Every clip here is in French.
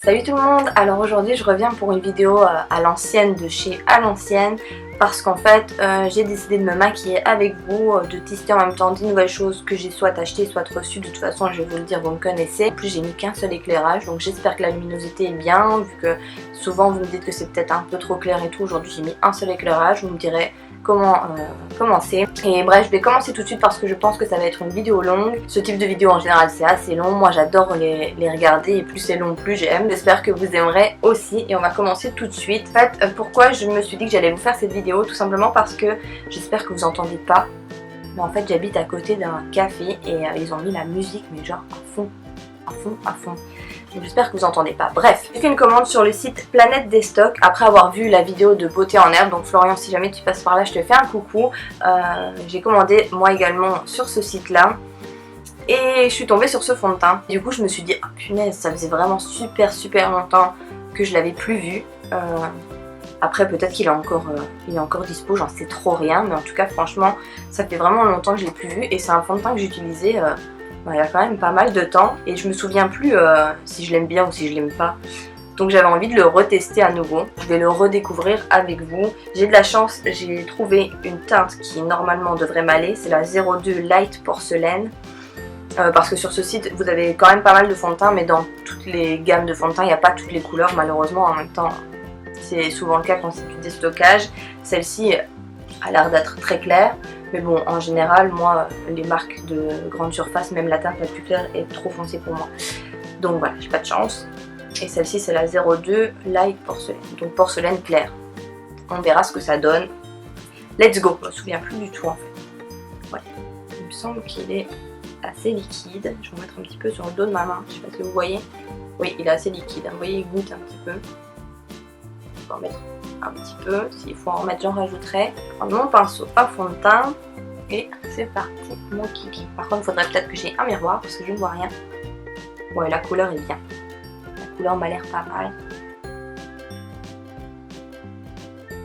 Salut tout le monde, alors aujourd'hui je reviens pour une vidéo à l'ancienne de chez à l'ancienne parce qu'en fait j'ai décidé de me maquiller avec vous, de tester en même temps des nouvelles choses que j'ai soit achetées soit reçues. De toute façon je vais vous le dire, vous me connaissez. En plus j'ai mis qu'un seul éclairage, donc j'espère que la luminosité est bien, vu que souvent vous me dites que c'est peut-être un peu trop clair et tout. Aujourd'hui j'ai mis un seul éclairage, vous me direz comment commencer. Et bref, je vais commencer tout de suite parce que je pense que ça va être une vidéo longue. Ce type de vidéo en général c'est assez long, moi j'adore les regarder et plus c'est long plus j'aime. J'espère que vous aimerez aussi et on va commencer tout de suite. En fait, pourquoi je me suis dit que j'allais vous faire cette vidéo? Tout simplement parce que j'espère que vous entendez pas, mais en fait j'habite à côté d'un café et ils ont mis la musique mais genre à fond, à fond, à fond. J'espère que vous entendez pas. Bref, j'ai fait une commande sur le site Planète des Stocks après avoir vu la vidéo de beauté en herbe. Donc Florian, si jamais tu passes par là, je te fais un coucou. J'ai commandé moi également sur ce site là. Et je suis tombée sur ce fond de teint. Du coup je me suis dit, oh, punaise, ça faisait vraiment super longtemps que je l'avais plus vu. Après peut-être qu'il est encore dispo, j'en sais trop rien. Mais en tout cas franchement ça fait vraiment longtemps que je l'ai plus vu. Et c'est un fond de teint que j'utilisais il y a quand même pas mal de temps. Et je me souviens plus si je l'aime bien ou si je l'aime pas. Donc j'avais envie de le retester à nouveau. Je vais le redécouvrir avec vous. J'ai de la chance, j'ai trouvé une teinte qui normalement devrait m'aller. C'est la 02 Light Porcelaine. Parce que sur ce site vous avez quand même pas mal de fond de teint, mais dans toutes les gammes de fond de teint il n'y a pas toutes les couleurs malheureusement. En même temps c'est souvent le cas quand c'est du déstockage. Celle-ci a l'air d'être très claire, mais bon en général moi les marques de grande surface, même la teinte la plus claire est trop foncée pour moi. Donc voilà, j'ai pas de chance. Et celle-ci c'est la 02 Light Porcelaine, donc porcelaine claire. On verra ce que ça donne. Let's go. Je me souviens plus du tout en fait. Ouais, il me semble qu'il est assez liquide. Je vais en mettre un petit peu sur le dos de ma main, je sais pas si vous voyez. Oui, il est assez liquide, vous voyez, il goûte un petit peu. Je vais en mettre un petit peu, s'il faut en remettre j'en rajouterai. Prendre mon pinceau à fond de teint et c'est parti mon kiki. Par contre il faudrait peut-être que j'ai un miroir parce que je ne vois rien. Ouais, la couleur est bien, la couleur m'a l'air pas mal.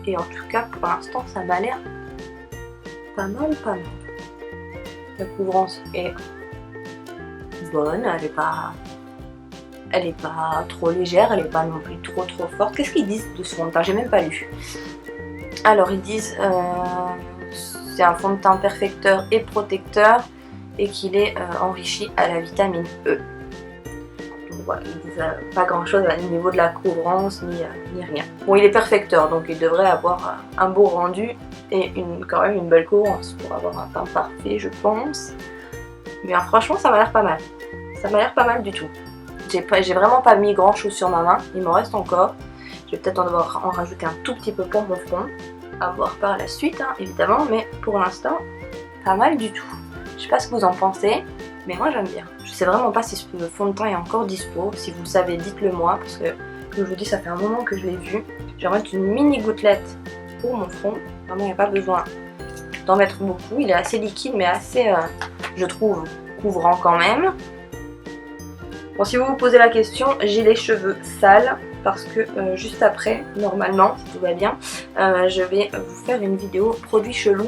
Et en tout cas pour l'instant ça m'a l'air pas mal. La couvrance est bonne, elle est pas trop légère, elle est pas non plus trop forte. Qu'est-ce qu'ils disent de ce fond de teint? J'ai même pas lu. Alors ils disent c'est un fond de teint perfecteur et protecteur et qu'il est enrichi à la vitamine E. Donc voilà, ils disent pas grand chose au niveau de la couvrance ni rien. Bon, il est perfecteur donc il devrait avoir un beau rendu et quand même une belle couvrance pour avoir un teint parfait je pense. Mais franchement ça m'a l'air pas mal. Ça m'a l'air pas mal du tout. J'ai vraiment pas mis grand chose sur ma main, il m'en reste encore. Je vais peut-être en devoir en rajouter un tout petit peu pour mon front. À voir par la suite hein, évidemment, mais pour l'instant pas mal du tout. Je sais pas ce que vous en pensez, mais moi j'aime bien. Je sais vraiment pas si ce fond de teint est encore dispo. Si vous le savez dites-le moi, parce que comme je vous dis ça fait un moment que je l'ai vu. Je vais mettre une mini gouttelette pour mon front. Vraiment il n'y a pas besoin d'en mettre beaucoup. Il est assez liquide mais assez je trouve couvrant quand même. Bon, si vous vous posez la question, j'ai les cheveux sales parce que juste après, normalement, si tout va bien, je vais vous faire une vidéo produit chelou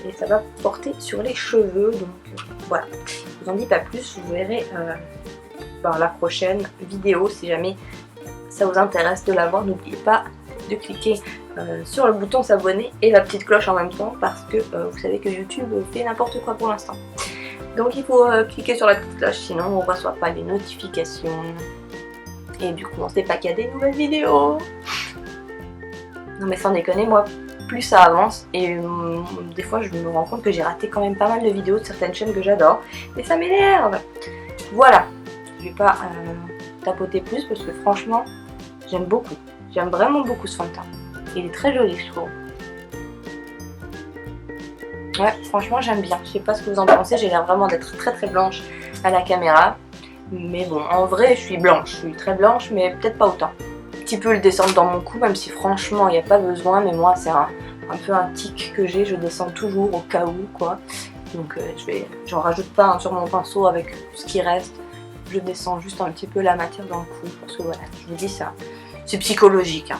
et ça va porter sur les cheveux. Donc voilà, je vous en dis pas plus, vous verrez dans la prochaine vidéo si jamais ça vous intéresse de la voir. N'oubliez pas de cliquer sur le bouton s'abonner et la petite cloche en même temps parce que vous savez que YouTube fait n'importe quoi pour l'instant. Donc il faut cliquer sur la petite cloche, sinon on ne reçoit pas les notifications. Et du coup on sait pas qu'il y a des nouvelles vidéos. Non mais sans déconner, moi plus ça avance et des fois je me rends compte que j'ai raté quand même pas mal de vidéos de certaines chaînes que j'adore. Et ça m'énerve. Voilà, je vais pas tapoter plus parce que franchement j'aime beaucoup. J'aime vraiment beaucoup ce fond de teint. Il est très joli je trouve. Ouais, franchement j'aime bien. Je sais pas ce que vous en pensez, j'ai l'air vraiment d'être très blanche à la caméra. Mais bon, en vrai je suis blanche, je suis très blanche mais peut-être pas autant. Un petit peu le descendre dans mon cou, même si franchement il n'y a pas besoin. Mais moi c'est un peu un tic que j'ai, je descends toujours au cas où quoi. Donc j'en rajoute pas sur mon pinceau avec ce qui reste. Je descends juste un petit peu la matière dans le cou. Parce que voilà, je vous dis ça, c'est psychologique hein.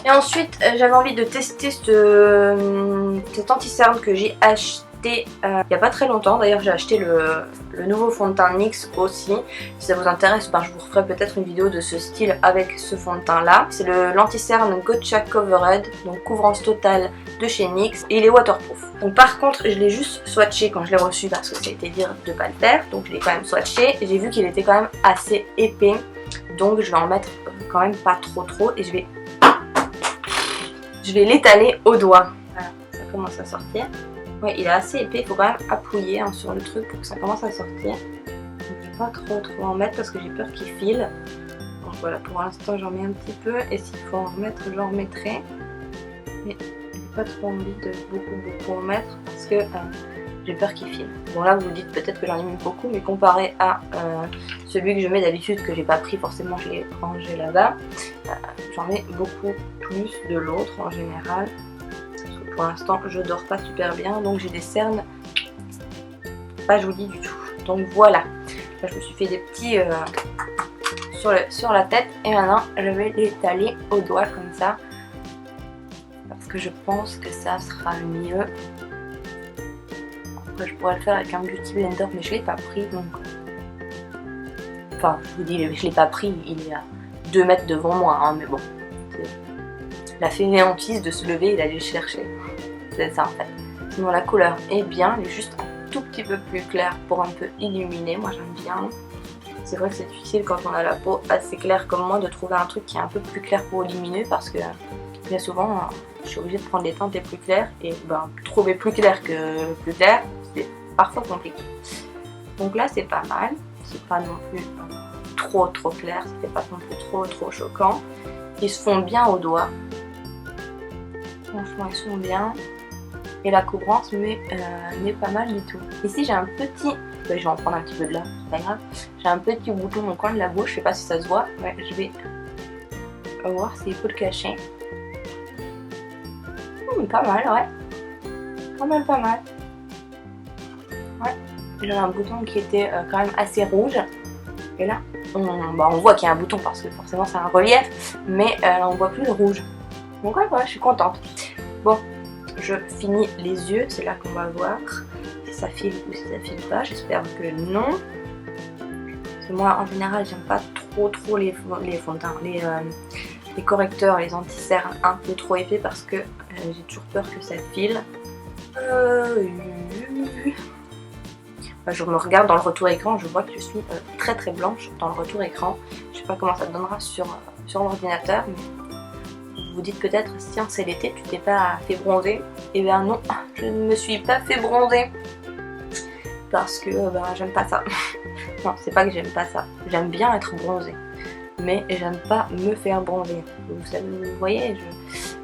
Et ensuite j'avais envie de tester cet anti-cerne que j'ai acheté acheté il n'y a pas très longtemps. D'ailleurs j'ai acheté le nouveau fond de teint NYX aussi. Si ça vous intéresse, ben, je vous referai peut-être une vidéo de ce style avec ce fond de teint là. C'est le l'anti-cerne Gotcha Covered, donc couvrance totale de chez NYX, et il est waterproof. Donc par contre je l'ai juste swatché quand je l'ai reçu parce que ça a été dire de pas le faire, donc je l'ai quand même swatché. J'ai vu qu'il était quand même assez épais, donc je vais en mettre quand même pas trop et je vais l'étaler au doigt. Voilà, ça commence à sortir. Ouais, il est assez épais, il faut quand même appuyer hein, sur le truc pour que ça commence à sortir. Donc je vais pas trop en mettre parce que j'ai peur qu'il file. Donc voilà, pour l'instant j'en mets un petit peu, et s'il faut en remettre, j'en remettrai. Mais j'ai pas trop envie de beaucoup en mettre parce que j'ai peur qu'il file. Bon là vous vous dites peut-être que j'en ai mis beaucoup, mais comparé à celui que je mets d'habitude, que j'ai pas pris forcément, je l'ai rangé là-bas, j'en mets beaucoup plus de l'autre en général. Parce que pour l'instant je dors pas super bien, donc j'ai des cernes pas jolies du tout. Donc voilà, là, je me suis fait des petits sur la tête, et maintenant je vais l'étaler au doigt comme ça. Parce que je pense que ça sera mieux. Après je pourrais le faire avec un beauty blender, mais je l'ai pas pris donc. Enfin je vous dis, je l'ai pas pris, il est à 2 mètres devant moi, hein, mais bon. La fainéantise de se lever et d'aller le chercher. C'est ça en fait. Sinon la couleur est bien, elle est juste un tout petit peu plus claire pour un peu illuminer, moi j'aime bien. C'est vrai que c'est difficile quand on a la peau assez claire comme moi de trouver un truc qui est un peu plus clair pour illuminer, parce que bien souvent je suis obligée de prendre des teintes les plus claires, et ben, trouver plus clair que plus clair c'est parfois compliqué. Donc là c'est pas mal, c'est pas non plus trop clair, c'était pas non plus trop choquant. Ils se font bien au doigt, franchement ils sont bien, et la couvrance n'est pas mal du tout. Ici j'ai un petit, je vais en prendre un petit peu de là, c'est pas grave, j'ai un petit bouton au coin de la bouche, je sais pas si ça se voit, ouais, je vais voir s'il faut le cacher. Pas mal, ouais. Pas mal. Ouais. J'avais un bouton qui était quand même assez rouge. Et là, on voit qu'il y a un bouton parce que forcément c'est un relief. Mais on voit plus le rouge. Donc ouais, je suis contente. Bon, je finis les yeux. C'est là qu'on va voir si ça file ou si ça file pas. J'espère que non. Parce que moi, en général, j'aime pas trop les fonds de teint. Les correcteurs, les anti-cernes un peu trop épais, parce que j'ai toujours peur que ça file. Je me regarde dans le retour écran, je vois que je suis très blanche dans le retour écran. Je sais pas comment ça donnera sur l'ordinateur, mais vous vous dites peut-être, tiens c'est l'été, tu t'es pas fait bronzer. Et bien non, je ne me suis pas fait bronzer. Parce que j'aime pas ça. Non, c'est pas que j'aime pas ça, j'aime bien être bronzée. Mais j'aime pas me faire bronzer. Vous voyez,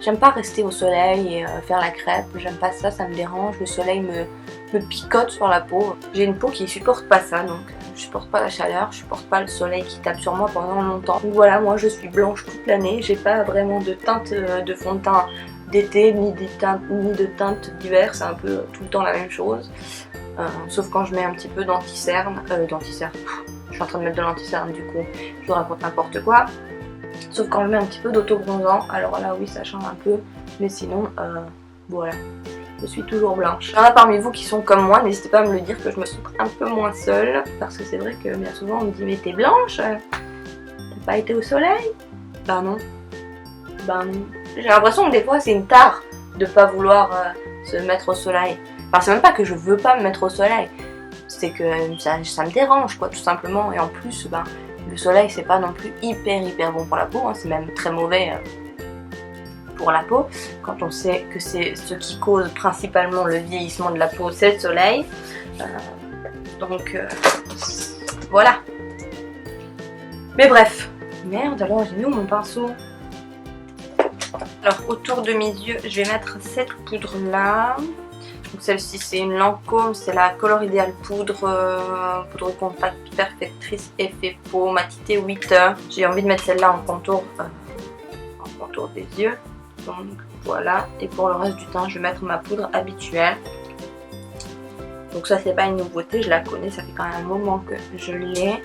j'aime pas rester au soleil et faire la crêpe, j'aime pas ça, ça me dérange, le soleil me picote sur la peau. J'ai une peau qui supporte pas ça, donc je supporte pas la chaleur, je supporte pas le soleil qui tape sur moi pendant longtemps. Donc voilà, moi je suis blanche toute l'année, j'ai pas vraiment de teinte de fond de teint d'été, ni de teinte d'hiver, c'est un peu tout le temps la même chose. Sauf quand je mets un petit peu d'anti-cerne, je suis en train de mettre de l'anti-cerne du coup, je vous raconte n'importe quoi. Sauf quand je mets un petit peu d'auto-bronzant, alors là oui ça change un peu, mais sinon voilà, je suis toujours blanche. Il y en a parmi vous qui sont comme moi, n'hésitez pas à me le dire que je me sens un peu moins seule, parce que c'est vrai que bien souvent on me dit mais t'es blanche, t'as pas été au soleil? Ben non, j'ai l'impression que des fois c'est une tare de pas vouloir se mettre au soleil. Enfin c'est même pas que je veux pas me mettre au soleil, c'est que ça me dérange quoi tout simplement, et en plus le soleil c'est pas non plus hyper bon pour la peau, hein. C'est même très mauvais pour la peau, quand on sait que c'est ce qui cause principalement le vieillissement de la peau, c'est le soleil. Donc voilà. Mais bref, merde, alors j'ai mis où mon pinceau? Alors autour de mes yeux je vais mettre cette poudre là. Donc celle-ci c'est une Lancôme, c'est la Color Ideal poudre compacte perfectrice effet peau matité 8 heures. J'ai envie de mettre celle-là en contour des yeux. Donc voilà, et pour le reste du temps je vais mettre ma poudre habituelle. Donc ça c'est pas une nouveauté, je la connais, ça fait quand même un moment que je l'ai.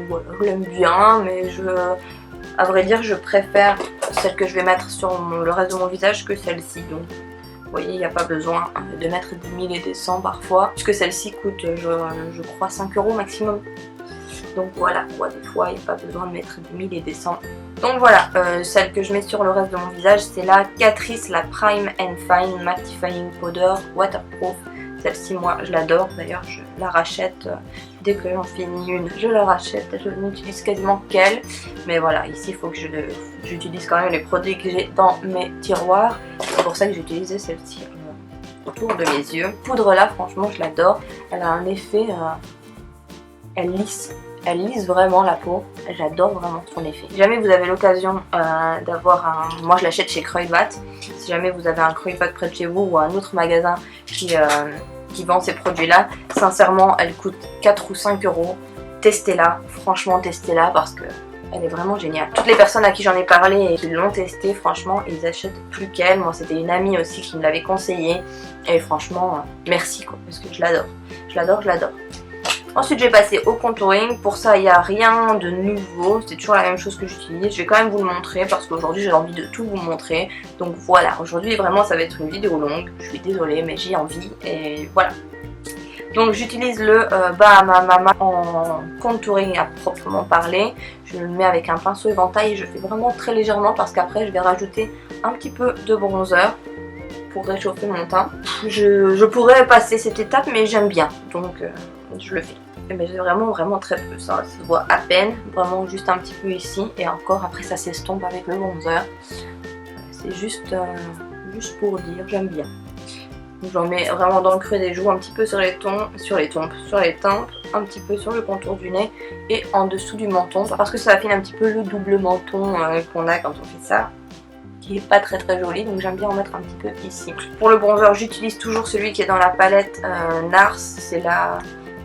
Voilà, je l'aime bien, mais à vrai dire je préfère celle que je vais mettre sur le reste de mon visage que celle-ci. Donc voyez, il n'y a pas besoin de mettre des 1000 et des 100 parfois, puisque celle-ci coûte, je crois, 5 € maximum. Donc voilà, quoi, des fois, il n'y a pas besoin de mettre des 1000 et des 100. Donc voilà, celle que je mets sur le reste de mon visage, c'est la Catrice, la Prime and Fine Mattifying Powder Waterproof. Celle-ci, moi, je l'adore. D'ailleurs, je la rachète dès que j'en finis une. Je la rachète, je n'utilise quasiment qu'elle. Mais voilà, ici, il faut que j'utilise quand même les produits que j'ai dans mes tiroirs. C'est pour ça que j'ai utilisé celle-ci autour de mes yeux. Poudre là, franchement, je l'adore. Elle a un effet... elle lisse vraiment la peau. J'adore vraiment son effet. Si jamais vous avez l'occasion d'avoir un... Moi, je l'achète chez Kruidvat. Si jamais vous avez un Kruidvat près de chez vous ou un autre magasin qui vend ces produits-là, sincèrement, elle coûte 4 ou 5 €. Testez-la, franchement, testez-la parce que elle est vraiment géniale. Toutes les personnes à qui j'en ai parlé et qui l'ont testée, franchement, ils achètent plus qu'elle. Moi, c'était une amie aussi qui me l'avait conseillé. Et franchement, merci quoi, parce que je l'adore. Je l'adore, je l'adore. Ensuite, je vais passer au contouring. Pour ça, il n'y a rien de nouveau. C'est toujours la même chose que j'utilise. Je vais quand même vous le montrer parce qu'aujourd'hui, j'ai envie de tout vous montrer. Donc voilà, aujourd'hui, vraiment, ça va être une vidéo longue. Je suis désolée, mais j'ai envie. Et voilà. Donc j'utilise le Bahama Mama en contouring à proprement parler. Je le mets avec un pinceau éventail et je fais vraiment très légèrement parce qu'après, je vais rajouter un petit peu de bronzer pour réchauffer mon teint. Je pourrais passer cette étape, mais j'aime bien. Donc je le fais. Mais j'ai vraiment très peu, ça se voit à peine, vraiment juste un petit peu ici et encore après ça s'estompe avec le bronzer. C'est juste pour dire, j'aime bien. J'en mets vraiment dans le creux des joues, un petit peu sur les tempes, un petit peu sur le contour du nez et en dessous du menton parce que ça affine un petit peu le double menton qu'on a quand on fait ça, qui est pas très joli, donc j'aime bien en mettre un petit peu ici. Pour le bronzer, j'utilise toujours celui qui est dans la palette NARS, c'est la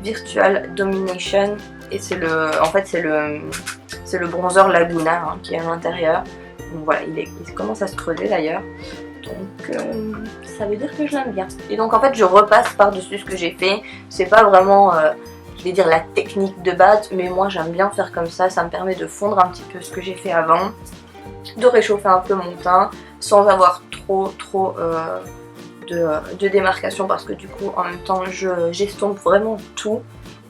Virtual Domination et c'est le bronzer Laguna qui est à l'intérieur. Donc voilà, il commence à se creuser d'ailleurs. Donc ça veut dire que je l'aime bien. Et donc en fait je repasse par-dessus ce que j'ai fait. C'est pas vraiment, je vais dire la technique de base, mais moi j'aime bien faire comme ça. Ça me permet de fondre un petit peu ce que j'ai fait avant, de réchauffer un peu mon teint sans avoir trop de démarcation parce que du coup en même temps j'estompe vraiment tout.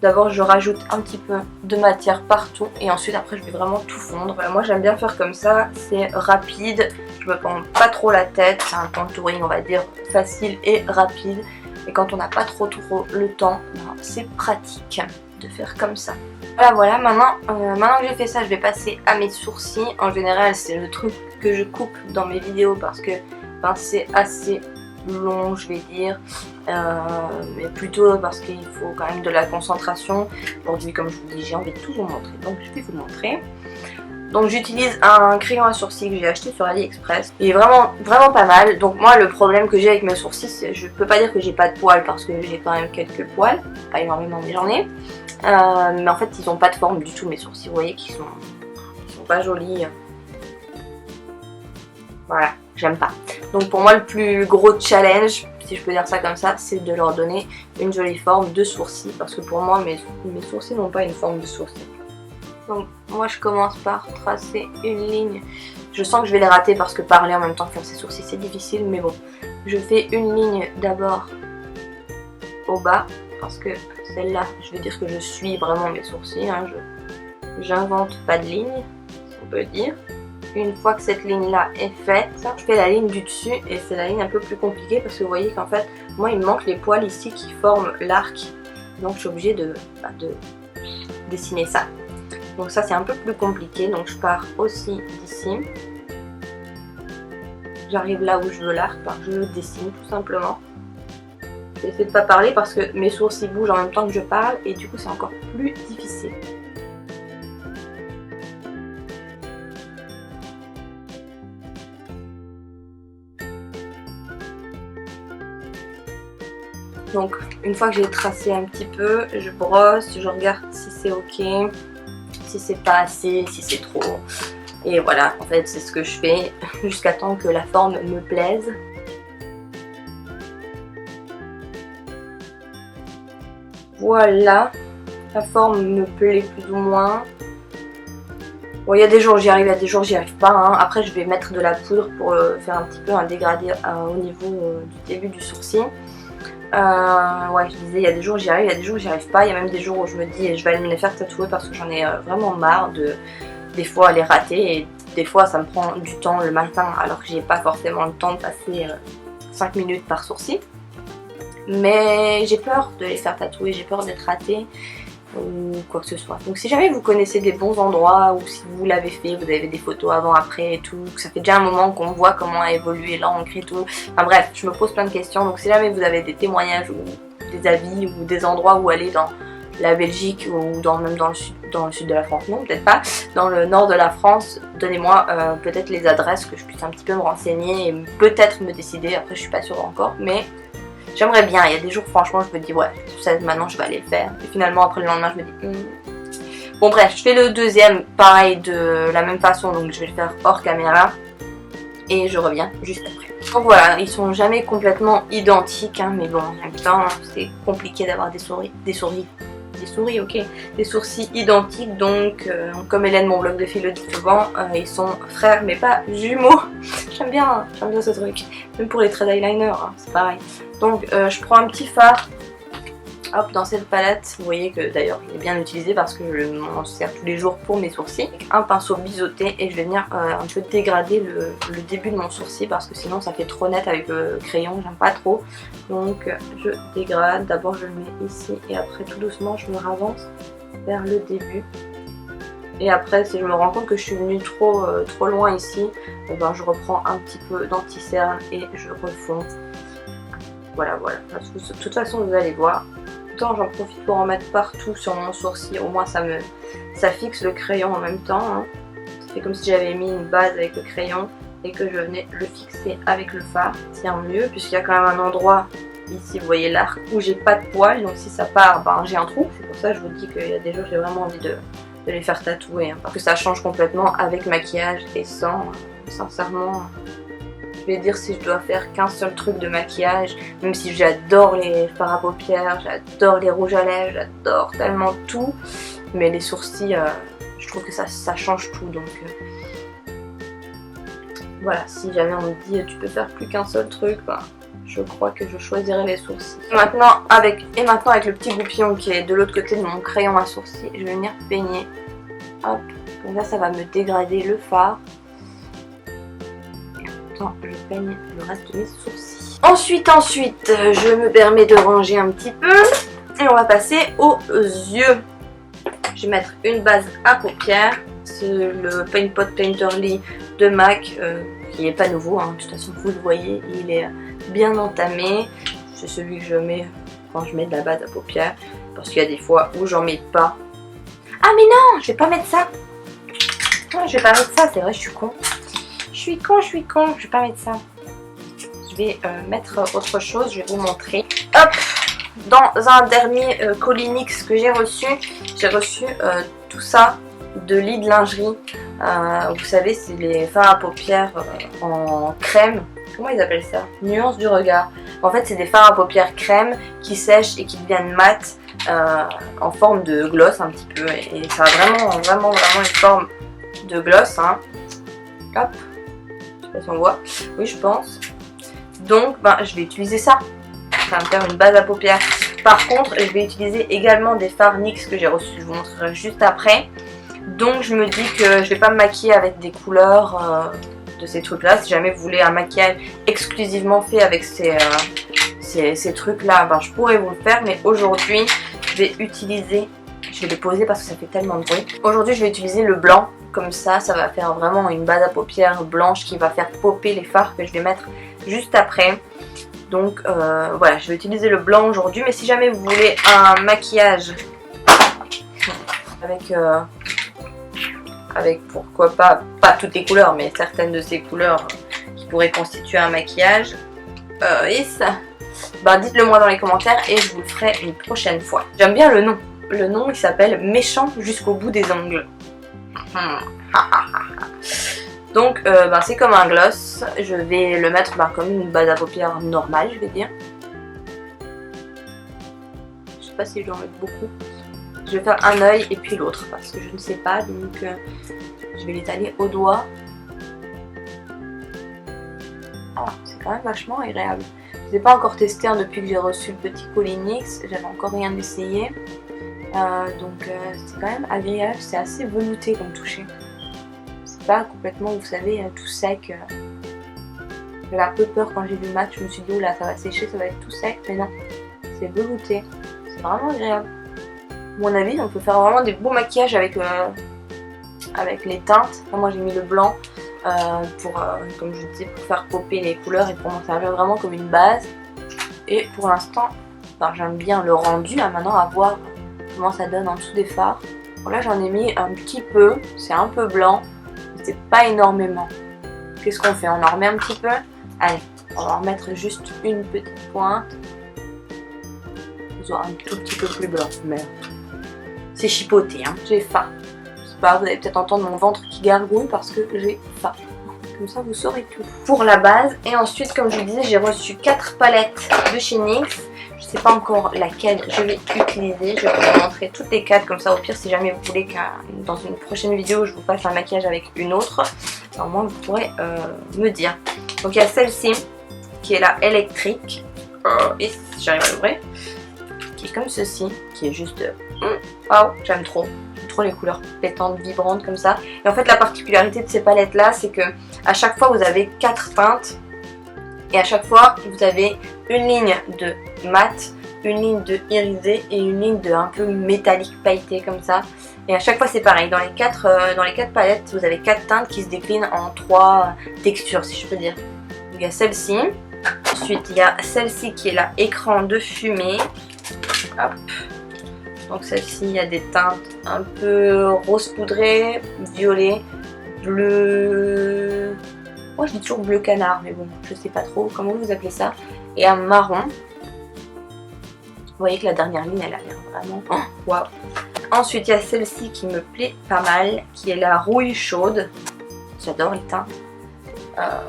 D'abord je rajoute un petit peu de matière partout et ensuite après je vais vraiment tout fondre. Moi j'aime bien faire comme ça, c'est rapide, je me prends pas trop la tête, c'est un contouring on va dire facile et rapide. Et quand on n'a pas trop le temps, c'est pratique de faire comme ça. Voilà, maintenant que j'ai fait ça, je vais passer à mes sourcils. En général c'est le truc que je coupe dans mes vidéos parce que c'est assez long je vais dire, mais plutôt parce qu'il faut quand même de la concentration. Aujourd'hui comme je vous dis j'ai envie de tout vous montrer donc je vais vous montrer. Donc j'utilise un crayon à sourcils que j'ai acheté sur AliExpress. Il est vraiment pas mal. Donc moi le problème que j'ai avec mes sourcils, c'est je peux pas dire que j'ai pas de poils parce que j'ai quand même quelques poils, pas énormément mais j'en ai. Mais en fait ils ont pas de forme du tout mes sourcils, vous voyez qu'ils sont pas jolis. Voilà, j'aime pas. Donc pour moi le plus gros challenge, si je peux dire ça comme ça, c'est de leur donner une jolie forme de sourcils. Parce que pour moi mes sourcils n'ont pas une forme de sourcils. Donc moi je commence par tracer une ligne. Je sens que je vais les rater parce que parler en même temps que faire ses sourcils c'est difficile. Mais bon, je fais une ligne d'abord au bas. Parce que celle-là, je veux dire que je suis vraiment mes sourcils. J'invente pas de ligne, si on peut dire. Une fois que cette ligne là est faite, je fais la ligne du dessus et c'est la ligne un peu plus compliquée parce que vous voyez qu'en fait moi il me manque les poils ici qui forment l'arc, donc je suis obligée de dessiner ça. Donc ça c'est un peu plus compliqué, donc je pars aussi d'ici, j'arrive là où je veux l'arc, je le dessine tout simplement. Je vais essayer de pas parler parce que mes sourcils bougent en même temps que je parle et du coup c'est encore plus difficile. Donc une fois que j'ai tracé un petit peu, je brosse, je regarde si c'est ok, si c'est pas assez, si c'est trop. Et voilà, en fait c'est ce que je fais jusqu'à temps que la forme me plaise. Voilà, la forme me plaît plus ou moins. Bon, il y a des jours j'y arrive, il y a des jours j'y arrive pas. Hein. Après je vais mettre de la poudre pour faire un petit peu un dégradé au niveau du début du sourcil. Ouais, je disais, il y a des jours j'y arrive, il y a des jours j'y arrive pas. Il y a même des jours où je me dis je vais aller me les faire tatouer parce que j'en ai vraiment marre de des fois les rater. Et des fois ça me prend du temps le matin alors que j'ai pas forcément le temps de passer 5 minutes par sourcil. Mais j'ai peur de les faire tatouer, j'ai peur d'être ratée ou quoi que ce soit. Donc si jamais vous connaissez des bons endroits ou si vous l'avez fait, vous avez des photos avant après et tout, que ça fait déjà un moment qu'on voit comment a évolué l'encre et tout. Enfin bref, je me pose plein de questions. Donc si jamais vous avez des témoignages ou des avis ou des endroits où aller dans la Belgique ou même dans le sud de la France, non peut-être pas, dans le nord de la France, donnez-moi peut-être les adresses que je puisse un petit peu me renseigner et peut-être me décider. Après je suis pas sûre encore, mais j'aimerais bien. Il y a des jours franchement je me dis ouais, ça, maintenant je vais aller le faire. Et finalement après le lendemain je me dis Bon bref, je fais le deuxième pareil de la même façon, donc je vais le faire hors caméra. Et je reviens juste après. Donc voilà, ils sont jamais complètement identiques, hein, mais bon en même temps c'est compliqué d'avoir des sourcils identiques. Donc comme Hélène, mon blog de fille, le dit souvent, ils sont frères mais pas jumeaux. J'aime bien ce truc. Même pour les traits d'eyeliner, hein, c'est pareil. Donc je prends un petit fard. Hop, dans cette palette, vous voyez que d'ailleurs je l'ai bien utilisé parce que je m'en sers tous les jours pour mes sourcils. Avec un pinceau biseauté et je vais venir un peu dégrader le début de mon sourcil parce que sinon ça fait trop net avec le crayon, j'aime pas trop. Donc je dégrade, d'abord je le mets ici et après tout doucement je me ravance vers le début. Et après si je me rends compte que je suis venue trop loin ici, ben, je reprends un petit peu d'anti-cerne et je refonds. Voilà. De toute façon vous allez voir. J'en profite pour en mettre partout sur mon sourcil, au moins ça fixe le crayon en même temps, hein. Ça fait comme si j'avais mis une base avec le crayon et que je venais le fixer avec le fard. C'est mieux puisqu'il y a quand même un endroit ici, vous voyez l'arc, où j'ai pas de poils, donc si ça part, ben, j'ai un trou. C'est pour ça que je vous dis qu'il y a des jours j'ai vraiment envie de les faire tatouer, hein, parce que ça change complètement avec maquillage et sans, sincèrement. Je vais dire si je dois faire qu'un seul truc de maquillage, même si j'adore les fards à paupières, j'adore les rouges à lèvres, j'adore tellement tout, mais les sourcils, je trouve que ça change tout. Donc voilà, si jamais on me dit tu peux faire plus qu'un seul truc, ben, je crois que je choisirai les sourcils. Maintenant avec le petit goupillon qui est de l'autre côté de mon crayon à sourcils, je vais venir peigner. Hop, donc là ça va me dégrader le fard. Je peigne le reste de mes sourcils. Ensuite, je me permets de ranger un petit peu et on va passer aux yeux. Je vais mettre une base à paupières, c'est le Paint Pot Painterly de MAC, qui n'est pas nouveau, hein. De toute façon vous le voyez, il est bien entamé. C'est celui que je mets quand je mets de la base à paupières, parce qu'il y a des fois où j'en mets pas. Ah mais non, je vais pas mettre ça. Non, je vais pas mettre ça, c'est vrai, je suis con. Je suis con, je vais pas mettre ça. Je vais mettre autre chose, je vais vous montrer. Hop, dans un dernier colis NYX que j'ai reçu tout ça de Lid Lingerie. Vous savez, c'est les fards à paupières en crème. Comment ils appellent ça? Nuance du regard. En fait, c'est des fards à paupières crème qui sèchent et qui deviennent mat en forme de gloss un petit peu. Et ça a vraiment une forme de gloss, hein. Hop. Je sais pas si on voit. Oui, je pense. Donc, ben, je vais utiliser ça. Ça va me faire une base à paupières. Par contre, je vais utiliser également des fards NYX que j'ai reçus. Je vous montrerai juste après. Donc, je me dis que je vais pas me maquiller avec des couleurs de ces trucs-là. Si jamais vous voulez un maquillage exclusivement fait avec ces trucs-là, ben, je pourrais vous le faire. Mais aujourd'hui, je vais utiliser... Je vais les poser parce que ça fait tellement de bruit. Aujourd'hui, je vais utiliser le blanc. Comme ça va faire vraiment une base à paupières blanche qui va faire popper les fards que je vais mettre juste après. Donc voilà, je vais utiliser le blanc aujourd'hui. Mais si jamais vous voulez un maquillage avec pourquoi pas toutes les couleurs, mais certaines de ces couleurs qui pourraient constituer un maquillage, bah dites-le moi dans les commentaires et je vous le ferai une prochaine fois. J'aime bien le nom. Le nom il s'appelle Méchant jusqu'au bout des ongles. Donc c'est comme un gloss. Je vais le mettre comme une base à paupières normale, je vais dire. Je sais pas si je dois en mettre beaucoup. Je vais faire un œil et puis l'autre parce que je ne sais pas, donc Je vais l'étaler au doigt. Ah, c'est quand même vachement agréable. Je ne l'ai pas encore testé hein, depuis que j'ai reçu le petit colis NYX. J'avais encore rien essayé. Donc c'est quand même agréable. C'est assez velouté comme toucher. C'est pas complètement, vous savez, tout sec. J'avais un peu peur quand j'ai vu le mat. Je me suis dit, oh là, ça va sécher, ça va être tout sec. Mais non, c'est velouté. C'est vraiment agréable. À mon avis, on peut faire vraiment des beaux maquillages avec les teintes. Enfin, moi j'ai mis le blanc comme je disais, pour faire popper les couleurs et pour m'en servir vraiment comme une base. Et pour l'instant, j'aime bien le rendu. Hein, maintenant à voir comment ça donne en dessous des fards. Bon, là j'en ai mis un petit peu, c'est un peu blanc, mais c'est pas énormément. Qu'est-ce qu'on fait? On en remet un petit peu. Allez, on va en remettre juste une petite pointe. Soit un tout petit peu plus blanc, mais c'est chipoté, hein. J'ai faim. Je sais pas, vous allez peut-être entendre mon ventre qui gargouille parce que j'ai faim. Comme ça vous saurez tout. Pour la base, et ensuite comme je vous disais, j'ai reçu 4 palettes de chez NYX. Je sais pas encore laquelle je vais utiliser. Je vais vous montrer toutes les 4, comme ça au pire si jamais vous voulez que dans une prochaine vidéo je vous fasse un maquillage avec une autre, au moins vous pourrez me dire. Donc il y a celle-ci qui est la électrique. Et si j'arrive à l'ouvrir. Qui est comme ceci, qui est juste oh, j'aime trop les couleurs pétantes, vibrantes comme ça. Et en fait la particularité de ces palettes là, c'est que à chaque fois vous avez 4 teintes et à chaque fois vous avez une ligne de mat, une ligne de irisé et une ligne de un peu métallique pailleté comme ça. Et à chaque fois c'est pareil, dans les 4 palettes vous avez 4 teintes qui se déclinent en 3 textures si je peux dire. Il y a celle-ci, ensuite il y a celle-ci qui est la écran de fumée. Hop. Donc celle-ci, il y a des teintes un peu rose poudré, violet, bleu... Moi je dis toujours bleu canard, mais bon, je sais pas trop comment vous appelez ça. Et un marron. Vous voyez que la dernière ligne, elle a l'air vraiment... Waouh. Ensuite, il y a celle-ci qui me plaît pas mal, qui est la rouille chaude. J'adore les teintes.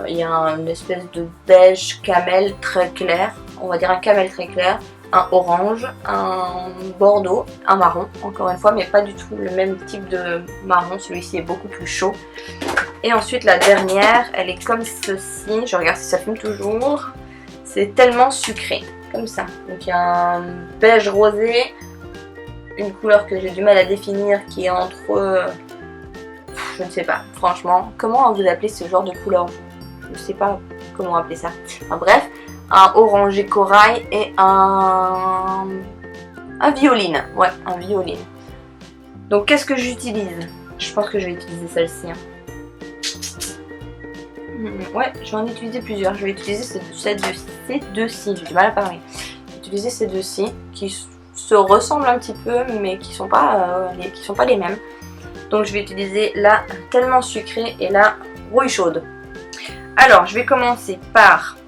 Il y a une espèce de beige camel très clair. On va dire un camel très clair. Un orange, un bordeaux, un marron, encore une fois, mais pas du tout le même type de marron, celui-ci est beaucoup plus chaud. Et ensuite la dernière, elle est comme ceci, je regarde si ça fume toujours, c'est tellement sucré, comme ça. Donc il y a un beige rosé, une couleur que j'ai du mal à définir qui est entre, je ne sais pas, franchement, comment vous appelez ce genre de couleur? Je ne sais pas comment appeler ça, enfin bref. Un orangé corail et un violine. Ouais, un violine. Donc qu'est-ce que j'utilise? Je pense que je vais utiliser celle-ci. Hein. Ouais, je vais en utiliser plusieurs. Je vais utiliser ces deux-ci. J'ai du mal à parler. Je vais utiliser ces deux-ci qui se ressemblent un petit peu mais qui sont pas les mêmes. Donc je vais utiliser la tellement sucrée et la rouille chaude. Alors je vais commencer par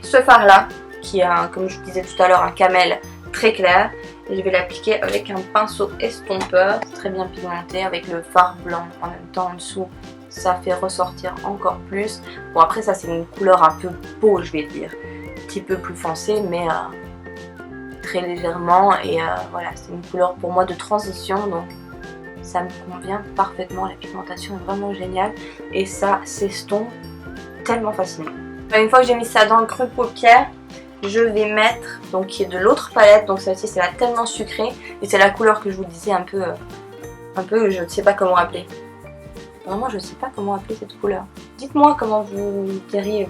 ce fard là qui a, comme je disais tout à l'heure, un camel très clair, et je vais l'appliquer avec un pinceau estompeur très bien pigmenté avec le fard blanc en même temps en dessous, ça fait ressortir encore plus. Bon après ça c'est une couleur un peu peau, je vais dire, un petit peu plus foncé mais très légèrement, et voilà, c'est une couleur pour moi de transition, donc ça me convient parfaitement. La pigmentation est vraiment géniale et ça s'estompe tellement facilement. Une fois que j'ai mis ça dans le creux de paupière, je vais mettre, donc qui est de l'autre palette, donc celle-ci c'est la tellement sucrée, et c'est la couleur que je vous disais un peu je ne sais pas comment appeler. Vraiment je ne sais pas comment appeler cette couleur. Dites-moi comment vous diriez,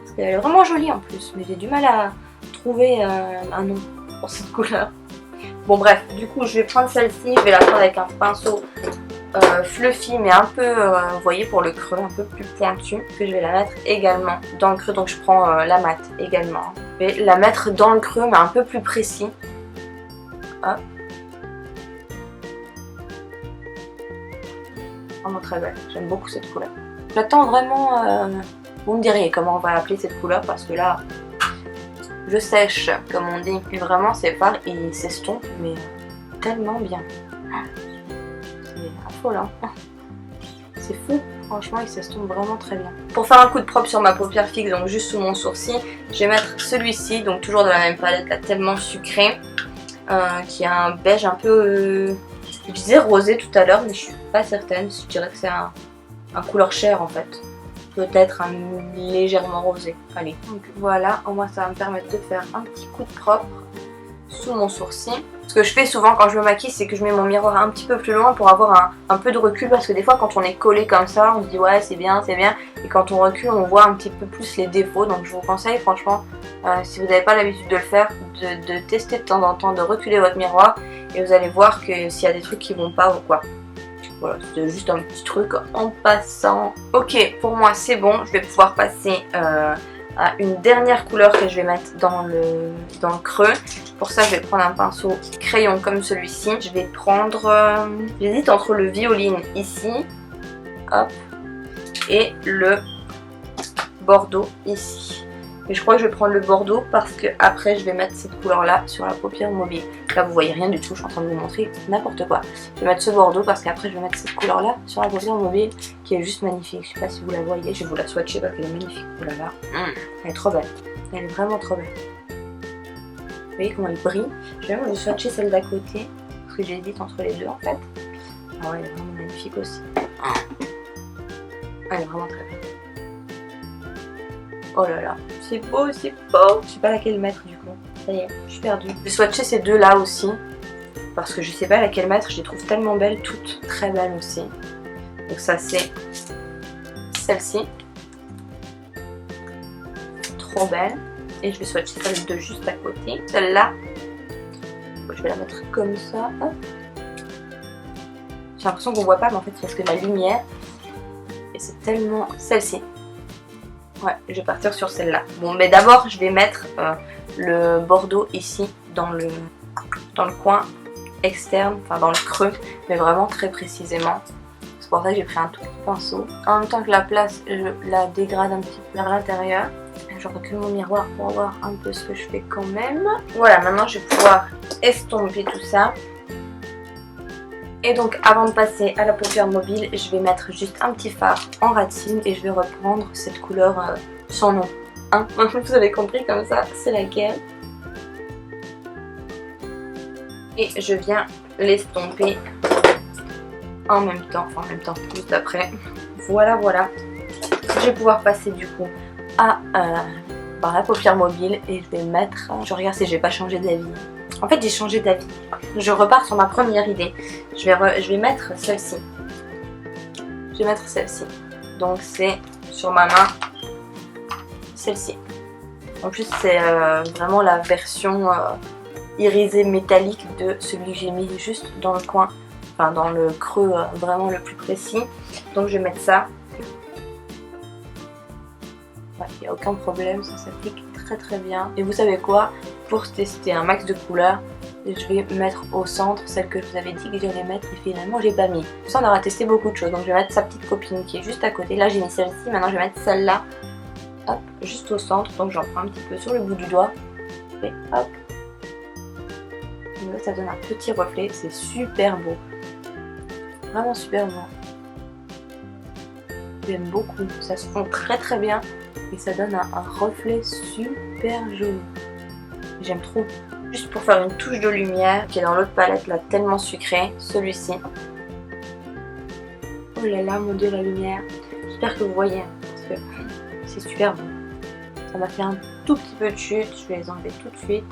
parce qu'elle est vraiment jolie en plus, mais j'ai du mal à trouver un nom pour cette couleur. Bon bref, du coup je vais prendre celle-ci, je vais la prendre avec un pinceau fluffy mais un peu, vous voyez, pour le creux, un peu plus pointu, que je vais la mettre également dans le creux. Donc je prends la mat également. Je vais la mettre dans le creux mais un peu plus précis. Hop. Vraiment très belle, j'aime beaucoup cette couleur. J'attends vraiment, vous me diriez comment on va appeler cette couleur, parce que là je sèche comme on dit, puis vraiment ces fards ils s'estompent mais tellement bien. C'est affolant. C'est fou, franchement il s'estompe vraiment très bien. Pour faire un coup de propre sur ma paupière fixe, donc juste sous mon sourcil, je vais mettre celui-ci, donc toujours de la même palette, là, tellement sucré, qui a un beige un peu Je disais rosé tout à l'heure, mais je suis pas certaine. Je dirais que c'est un couleur chair en fait. Peut-être un légèrement rosé. Allez, donc voilà, au moins ça va me permettre de faire un petit coup de propre sous mon sourcil. Ce que je fais souvent quand je me maquille, c'est que je mets mon miroir un petit peu plus loin pour avoir un peu de recul, parce que des fois quand on est collé comme ça, on se dit ouais c'est bien, et quand on recule on voit un petit peu plus les défauts. Donc je vous conseille franchement, si vous n'avez pas l'habitude de le faire, de tester de temps en temps, de reculer votre miroir, et vous allez voir que s'il y a des trucs qui vont pas ou quoi. Voilà, c'était juste un petit truc en passant. Ok, pour moi c'est bon, je vais pouvoir passer à une dernière couleur que je vais mettre dans le creux. Pour ça je vais prendre un pinceau crayon comme celui-ci. Je vais prendre, j'hésite entre le violine ici, hop, et le bordeaux ici. Et je crois que je vais prendre le bordeaux parce que après je vais mettre cette couleur là sur la paupière mobile. Là vous voyez rien du tout, je suis en train de vous montrer n'importe quoi. Je vais mettre ce bordeaux parce qu'après je vais mettre cette couleur là sur la paupière mobile qui est juste magnifique. Je sais pas si vous la voyez, je vais vous la swatcher parce qu'elle est magnifique. Oh là là, elle est trop belle, elle est vraiment trop belle. Vous voyez comment elle brille. Je vais même vous swatcher celle d'à côté parce que j'hésite entre les deux en fait. Ah ouais, elle est vraiment magnifique aussi. Elle est vraiment très belle. Oh là là, c'est beau, c'est beau. Je sais pas laquelle mettre du coup. Ça y est, je suis perdue. Je vais swatcher ces deux là aussi. Parce que je sais pas laquelle mettre. Je les trouve tellement belles, toutes très belles aussi. Donc ça c'est celle-ci. Trop belle. Et je vais swatcher celle de juste à côté. Celle-là. Je vais la mettre comme ça. Hop. J'ai l'impression qu'on voit pas, mais en fait c'est parce que la lumière. Et c'est tellement... Celle-ci. Ouais, je vais partir sur celle-là. Bon, mais d'abord, je vais mettre le bordeaux ici, dans le coin externe, enfin dans le creux, mais vraiment très précisément. C'est pour ça que j'ai pris un tout petit pinceau. En même temps que la place, je la dégrade un petit peu vers l'intérieur. Je recule mon miroir pour voir un peu ce que je fais quand même. Voilà, maintenant je vais pouvoir estomper tout ça. Et donc avant de passer à la paupière mobile, je vais mettre juste un petit fard en ratine et je vais reprendre cette couleur sans nom. Hein, vous avez compris comme ça, c'est laquelle. Et je viens l'estomper en même temps, juste après. Voilà, voilà. Je vais pouvoir passer du coup à la paupière mobile et je vais mettre... Je regarde si j'ai pas changé d'avis. En fait j'ai changé d'avis. Je repars sur ma première idée. Je vais mettre celle-ci. Je vais mettre celle-ci. Donc c'est sur ma main celle-ci. En plus c'est vraiment la version irisée métallique de celui que j'ai mis juste dans le coin. Enfin dans le creux vraiment le plus précis. Donc je vais mettre ça. Il n'y a aucun problème, ça s'applique très très bien. Et vous savez quoi? Pour tester un max de couleurs, je vais mettre au centre celle que je vous avais dit que j'allais mettre et finalement j'ai pas mis. Ça on aura testé beaucoup de choses, donc je vais mettre sa petite copine qui est juste à côté. Là j'ai mis celle-ci, maintenant je vais mettre celle-là, hop, juste au centre. Donc j'en prends un petit peu sur le bout du doigt et hop. Et là, ça donne un petit reflet, c'est super beau. Vraiment super beau. J'aime beaucoup, ça se fond très très bien et ça donne un reflet super joli. J'aime trop. Juste pour faire une touche de lumière qui est dans l'autre palette là, tellement sucrée, celui-ci. Oh là là, mon dieu, la lumière. J'espère que vous voyez parce que c'est super beau. Ça m'a fait un tout petit peu de chute, je vais les enlever tout de suite.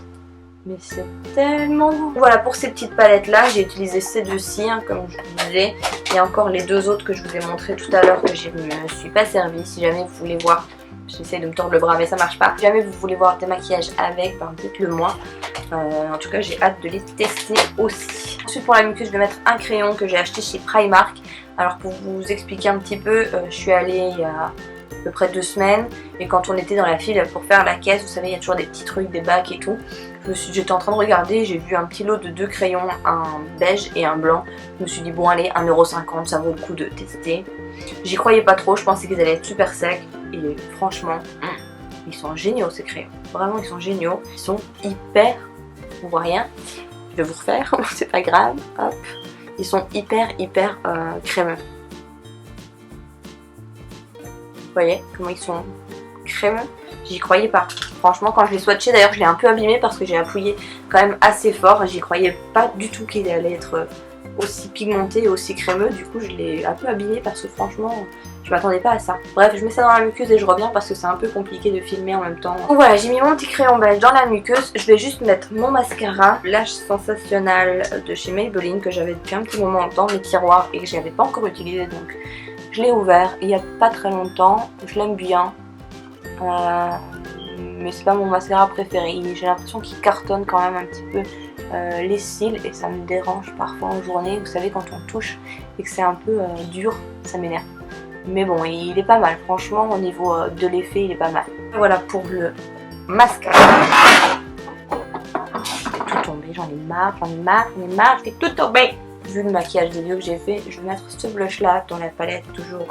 Mais c'est tellement beau. Voilà, pour ces petites palettes là, j'ai utilisé ces deux-ci, hein, comme je vous disais. Il y a encore les deux autres que je vous ai montré tout à l'heure que je ne me suis pas servi. Si jamais vous voulez voir, j'essaie de me tordre le bras mais ça marche pas. Si jamais vous voulez voir des maquillages avec, ben dites-le moi. En tout cas j'ai hâte de les tester aussi. Ensuite pour la muqueuse je vais mettre un crayon que j'ai acheté chez Primark. Alors pour vous expliquer un petit peu, je suis allée il y a à peu près 2 semaines. Et quand on était dans la file pour faire la caisse, vous savez il y a toujours des petits trucs, des bacs et tout. J'étais en train de regarder, j'ai vu un petit lot de 2 crayons, un beige et un blanc. Je me suis dit bon allez 1,50 €, ça vaut le coup de tester. J'y croyais pas trop, je pensais qu'ils allaient être super secs. Et franchement, ils sont géniaux ces crayons. Vraiment ils sont géniaux. Ils sont hyper... On voit rien. Je vais vous refaire, c'est pas grave. Hop. Ils sont hyper crémeux. Vous voyez comment ils sont crémeux? J'y croyais pas. Franchement quand je l'ai swatché, d'ailleurs je l'ai un peu abîmé parce que j'ai appuyé quand même assez fort. J'y croyais pas du tout qu'il allait être aussi pigmenté et aussi crémeux. Du coup je l'ai un peu abîmé parce que franchement je m'attendais pas à ça. Bref, je mets ça dans la muqueuse et je reviens parce que c'est un peu compliqué de filmer en même temps. Donc voilà, j'ai mis mon petit crayon beige dans la muqueuse. Je vais juste mettre mon mascara Lash Sensationnel de chez Maybelline que j'avais depuis un petit moment dans mes tiroirs et que j'avais pas encore utilisé, donc je l'ai ouvert il y a pas très longtemps. Je l'aime bien. Mais c'est pas mon mascara préféré. J'ai l'impression qu'il cartonne quand même un petit peu les cils et ça me dérange parfois en journée. Vous savez, quand on touche et que c'est un peu dur, ça m'énerve. Mais bon, il est pas mal. Franchement, au niveau de l'effet, il est pas mal. Voilà pour le mascara. Je fais tout tomber, j'en ai marre, je fais tout tomber. Vu le maquillage des yeux que j'ai fait, je vais mettre ce blush là dans la palette toujours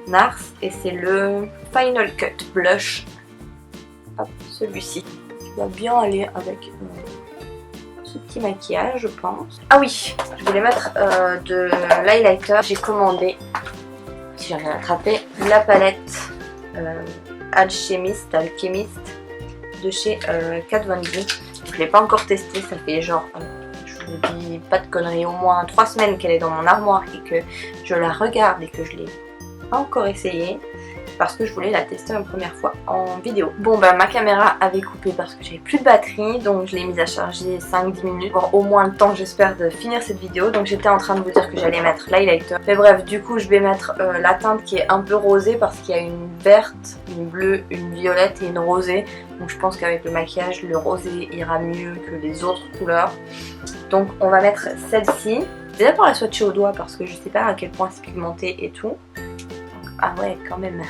NARS et c'est le Final Cut Blush. Hop, celui-ci. Qui va bien aller avec ce petit maquillage, je pense. Ah oui, je voulais mettre de l'highlighter. J'ai commandé, si j'avais attrapé, la palette Alchemist de chez Kat Von D. Je ne l'ai pas encore testée, ça fait genre... je vous dis pas de conneries, au moins 3 semaines qu'elle est dans mon armoire et que je la regarde et que je l'ai pas encore essayée parce que je voulais la tester une première fois en vidéo. Bon bah ma caméra avait coupé parce que j'avais plus de batterie, donc je l'ai mise à charger 5-10 minutes pour au moins le temps j'espère de finir cette vidéo. Donc j'étais en train de vous dire que j'allais mettre l'highlighter. Mais bref, du coup je vais mettre la teinte qui est un peu rosée parce qu'il y a une verte, une bleue, une violette et une rosée. Donc je pense qu'avec le maquillage le rosé ira mieux que les autres couleurs. Donc on va mettre celle-ci. Déjà pour la swatcher au doigt parce que je sais pas à quel point c'est pigmenté et tout. Ah ouais, quand même.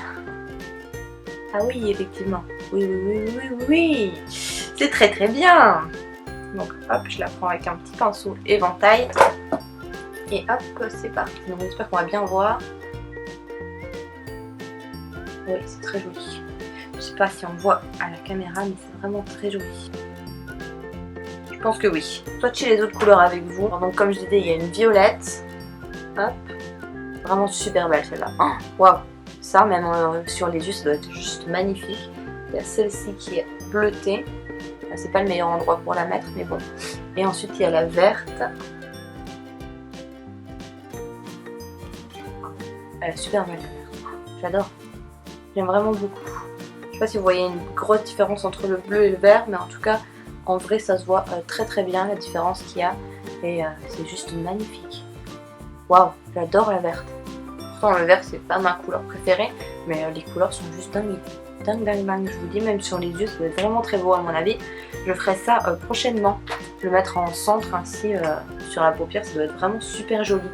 Ah oui, effectivement. Oui. C'est très très bien. Donc hop, je la prends avec un petit pinceau éventail. Et hop, c'est parti. Donc j'espère qu'on va bien voir. Oui, c'est très joli. Je sais pas si on voit à la caméra, mais c'est vraiment très joli. Je pense que oui. Swatchez les autres couleurs avec vous. Donc comme je disais, il y a une violette. Hop. Vraiment super belle celle-là. Waouh. Ça, même sur les yeux, ça doit être juste magnifique. Il y a celle-ci qui est bleutée. C'est pas le meilleur endroit pour la mettre, mais bon. Et ensuite, il y a la verte. Elle est super belle. J'adore. J'aime vraiment beaucoup. Je sais pas si vous voyez une grosse différence entre le bleu et le vert, mais en tout cas, en vrai, ça se voit très très bien la différence qu'il y a. Et c'est juste magnifique. Waouh, j'adore la verte. Pourtant le vert c'est pas ma couleur préférée, mais les couleurs sont juste dingues. Dingue. Je vous dis, même sur les yeux, ça doit être vraiment très beau à mon avis. Je ferai ça prochainement. Le mettre en centre ainsi sur la paupière, ça doit être vraiment super joli.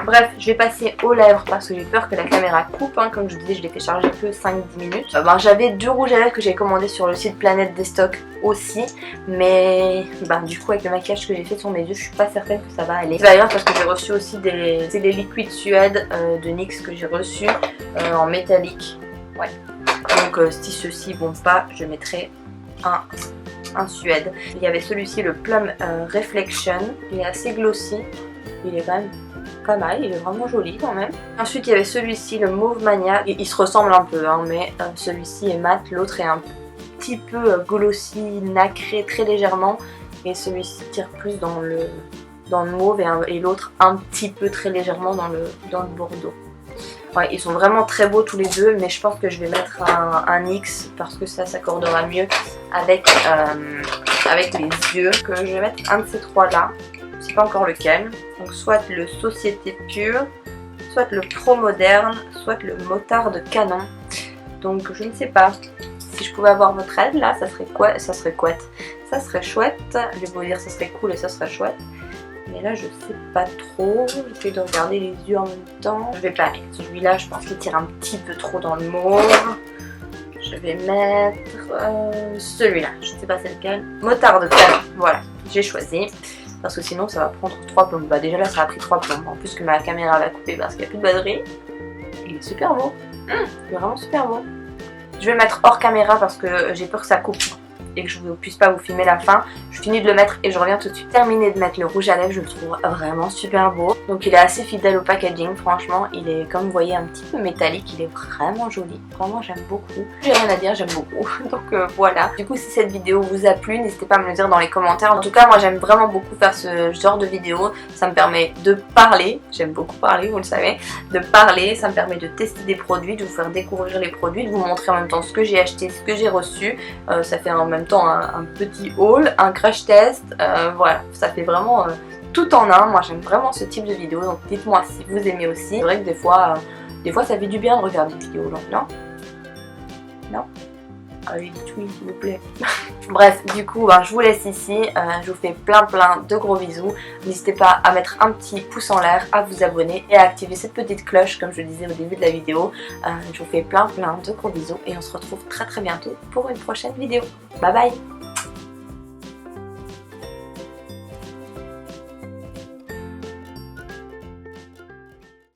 Bref, je vais passer aux lèvres parce que j'ai peur que la caméra coupe. Comme je vous disais, je l'ai fait charger que 5-10 minutes. J'avais 2 rouges à lèvres que j'ai commandés sur le site Planète des Stocks aussi. Mais du coup, avec le maquillage que j'ai fait sur mes yeux, je suis pas certaine que ça va aller. C'est pas grave parce que j'ai reçu aussi des liquides Suède de NYX que j'ai reçu en métallique. Ouais. Donc si ceux-ci vont pas, je mettrai un Suède. Il y avait celui-ci, le Plum Reflection. Il est assez glossy. Il est quand même pas mal, il est vraiment joli quand même. Ensuite il y avait celui-ci, le Mauve Mania. Il se ressemble un peu, mais celui-ci est mat, l'autre est un petit peu glossy, nacré très légèrement. Et celui-ci tire plus dans le mauve et l'autre un petit peu très légèrement dans le bordeaux. Ouais, ils sont vraiment très beaux tous les deux, mais je pense que je vais mettre un X parce que ça s'accordera mieux avec les yeux. Que je vais mettre un de ces trois là. Je sais pas encore lequel. Donc soit le Société Pure, soit le Pro Moderne, soit le Motard de Canon. Donc je ne sais pas. Si je pouvais avoir votre aide là, ça serait quoi? Ça serait quoi? Ça serait chouette. Je vais vous dire ça serait cool et ça serait chouette. Mais là je sais pas trop. J'essaie de regarder les yeux en même temps. Je vais pas mettre celui-là, je pense qu'il tire un petit peu trop dans le mauve. Je vais mettre celui-là, je ne sais pas c'est lequel. Motard de Canon, voilà, j'ai choisi. Parce que sinon ça va prendre 3 plombes. Déjà là ça a pris 3 plombes. En plus que ma caméra va couper parce qu'il n'y a plus de batterie. Il est super beau. Il est vraiment super beau. Je vais mettre hors caméra parce que j'ai peur que ça coupe. et que je ne puisse pas vous filmer la fin, je finis de le mettre et je reviens tout de suite. Terminé de mettre le rouge à lèvres, je le trouve vraiment super beau. Donc il est assez fidèle au packaging, franchement, il est comme vous voyez un petit peu métallique, il est vraiment joli, vraiment j'aime beaucoup. J'ai rien à dire, j'aime beaucoup, donc voilà. Du coup si cette vidéo vous a plu, n'hésitez pas à me le dire dans les commentaires. En tout cas moi j'aime vraiment beaucoup faire ce genre de vidéo, ça me permet de parler, j'aime beaucoup parler vous le savez, de parler, ça me permet de tester des produits, de vous faire découvrir les produits, de vous montrer en même temps ce que j'ai acheté, ce que j'ai reçu, ça fait en même temps un petit haul, un crash test, voilà, ça fait vraiment tout en un. Moi j'aime vraiment ce type de vidéo, donc dites-moi si vous aimez aussi. C'est vrai que des fois ça fait du bien de regarder des vidéos longues, non? Non? Ah oui, oui, s'il vous plaît. Bref, du coup, je vous laisse ici. Je vous fais plein de gros bisous. N'hésitez pas à mettre un petit pouce en l'air, à vous abonner et à activer cette petite cloche, comme je le disais au début de la vidéo. Je vous fais plein de gros bisous et on se retrouve très bientôt pour une prochaine vidéo. Bye bye!